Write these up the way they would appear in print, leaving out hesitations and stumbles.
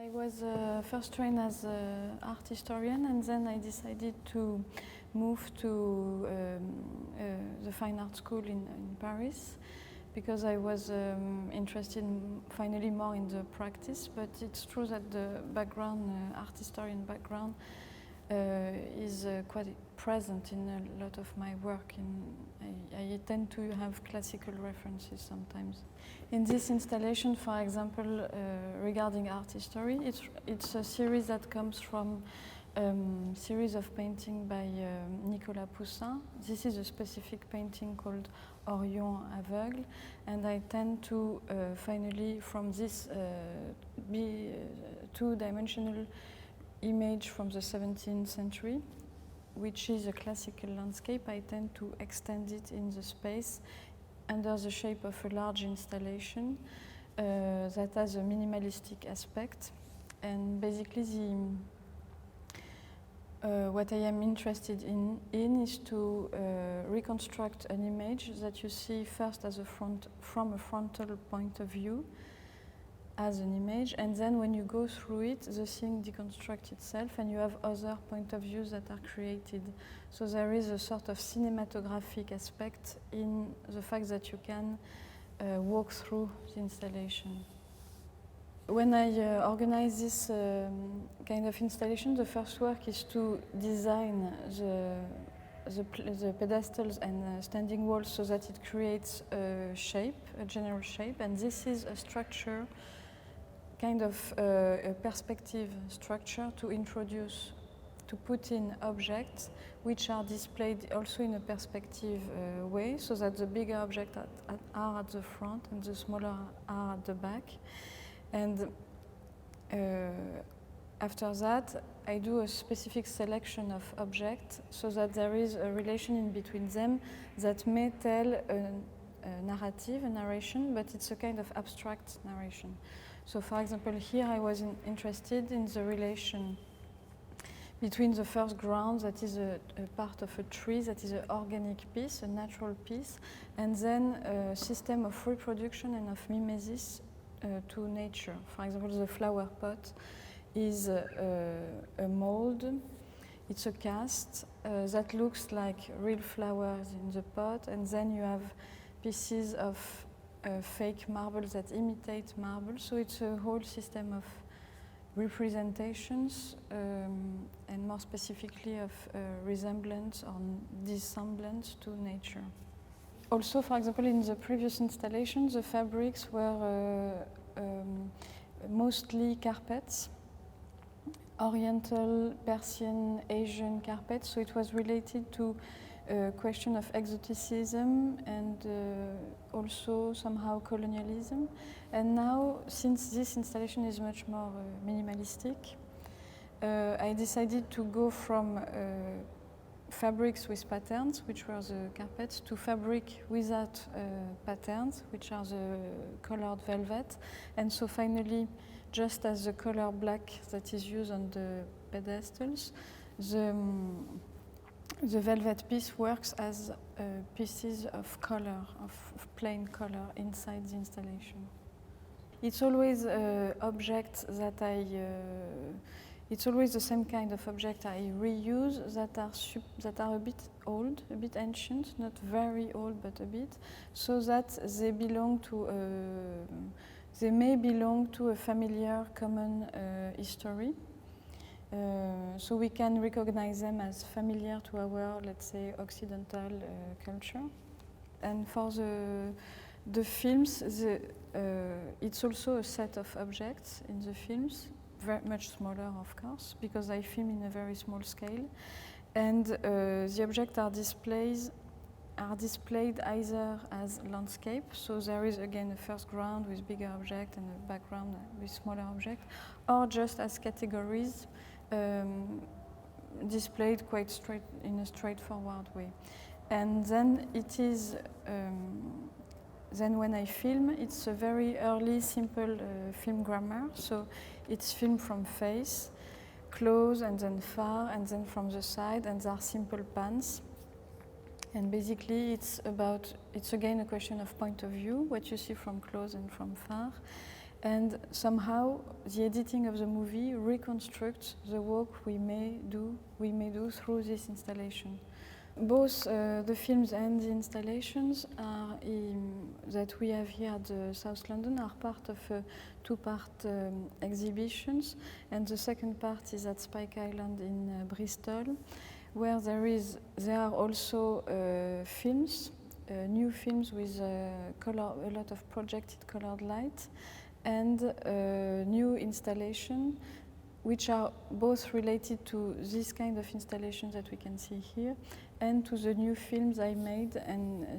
I was first trained as an art historian, and then I decided to move to the fine art school in Paris because I was interested finally more in the practice. But it's true that the background, art historian background, is quite present in a lot of my work. I tend to have classical references sometimes. In this installation, for example, regarding art history, it's a series that comes from series of painting by Nicolas Poussin. This is a specific painting called Orion Aveugle, and I tend to finally, from this two-dimensional image from the 17th century, which is a classical landscape, I tend to extend it in the space under the shape of a large installation that has a minimalistic aspect. And basically what I am interested in is to reconstruct an image that you see first as from a frontal point of view, as an image, and then when you go through it, the thing deconstructs itself and you have other point of views that are created. So there is a sort of cinematographic aspect in the fact that you can walk through the installation. When I organize this kind of installation, the first work is to design the pedestals and standing walls so that it creates a shape, a general shape, and this is a structure, kind of a perspective structure to introduce, to put in objects which are displayed also in a perspective way, so that the bigger objects are at the front and the smaller are at the back. And after that, I do a specific selection of objects so that there is a relation in between them that may tell a narrative, a narration, but it's a kind of abstract narration. So for example, here I was interested in the relation between the first ground, that is a part of a tree, that is an organic piece, a natural piece, and then a system of reproduction and of mimesis to nature. For example, the flower pot is a mold, it's a cast that looks like real flowers in the pot, and then you have pieces of fake marble that imitate marble. So it's a whole system of representations and more specifically of resemblance or dissemblance to nature. Also, for example, in the previous installation, the fabrics were mostly carpets, Oriental, Persian, Asian carpets, so it was related to a question of exoticism and also somehow colonialism. And now, since this installation is much more minimalistic, I decided to go from fabrics with patterns, which were the carpets, to fabric without patterns, which are the colored velvet. And so finally, just as the color black that is used on the pedestals, the velvet piece works as pieces of color, of plain color inside the installation. It's always objects that it's always the same kind of object I reuse that are a bit old, a bit ancient, not very old, but a bit, so that they belong to they may belong to a familiar common history. So we can recognize them as familiar to our, let's say, Occidental culture. And for the films, it's also a set of objects in the films, very much smaller, of course, because I film in a very small scale. And the objects are displayed either as landscape, so there is again a first ground with bigger object and a background with smaller object, or just as categories displayed quite straight in a straightforward way. And then it is then when I film, it's a very early simple film grammar, so it's film from face, close and then far and then from the side, and there are simple pans. And basically it's again a question of point of view, what you see from close and from far. And somehow the editing of the movie reconstructs the work we may do through this installation. Both the films and the installations are that we have here at South London are part of two-part exhibitions, and the second part is at Spike Island in Bristol, where there are also films, new films with a lot of projected colored light, and new installation, which are both related to this kind of installation that we can see here, and to the new films I made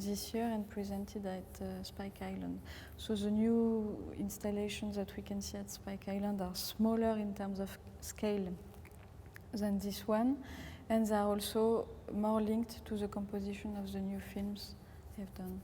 this year and presented at Spike Island. So the new installations that we can see at Spike Island are smaller in terms of scale than this one, and they are also more linked to the composition of the new films I've done.